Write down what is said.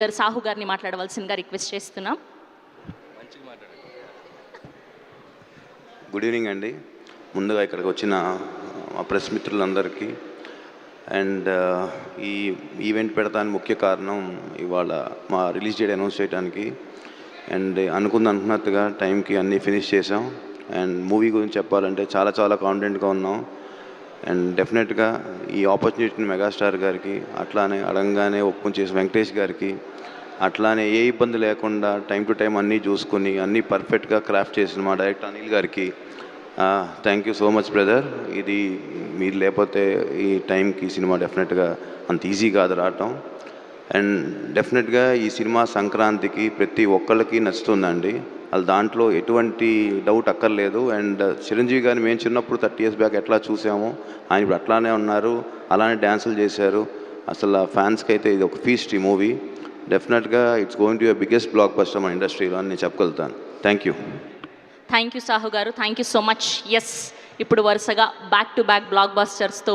గారు సాహు గారిని మాట్లాడవలసిందిగా రిక్వెస్ట్ చేస్తున్నాం. గుడ్ ఈవినింగ్ అండి. ముందుగా ఇక్కడికి వచ్చిన మా ప్రెస్ మిత్రులందరికీ అండ్ ఈ ఈవెంట్ పెడతానికి ముఖ్య కారణం ఇవాళ మా రిలీజ్ డేట్ అనౌన్స్ చేయడానికి అండ్ అనుకున్నట్టుగా టైంకి అన్నీ ఫినిష్ చేసాం. అండ్ మూవీ గురించి చెప్పాలంటే చాలా చాలా కాన్ఫిడెంట్గా ఉన్నాం. అండ్ డెఫినెట్గా ఈ ఆపర్చునిటీని మెగాస్టార్ గారికి, అట్లానే అడగంగానే ఒప్పుకొని చేసిన వెంకటేష్ గారికి, అట్లానే ఏ ఇబ్బంది లేకుండా టైం టు టైం అన్నీ చూసుకుని అన్నీ పర్ఫెక్ట్గా క్రాఫ్ట్ చేసిన మా డైరెక్టర్ అనిల్ గారికి thank you so much brother. ఇది మీరు లేకపోతే ఈ టైంకి సినిమా డెఫినెట్గా అంత ఈజీ కాదు రావటం. అండ్ డెఫినెట్గా ఈ సినిమా సంక్రాంతికి ప్రతి ఒక్కళ్ళకి నచ్చుతుందండి. అది దాంట్లో ఎటువంటి డౌట్ అక్కర్లేదు. అండ్ చిరంజీవి గారిని మేము చిన్నప్పుడు 30 years బ్యాక్ ఎట్లా చూసామో ఆయన ఇప్పుడు అట్లానే ఉన్నారు, అలానే డ్యాన్సులు చేశారు. అసలు ఫ్యాన్స్కి అయితే ఇది ఒక ఫీస్ట్ ఈ మూవీ. డెఫినెట్గా it's going to be biggest blockbuster మన ఇండస్ట్రీలో అని నేను చెప్పగలుగుతాను. థ్యాంక్ యూ సాహు గారు, thank you so much. Yes, ఇప్పుడు వరుసగా బ్యాక్ టు బ్యాక్ బ్లాక్ బస్టర్స్తో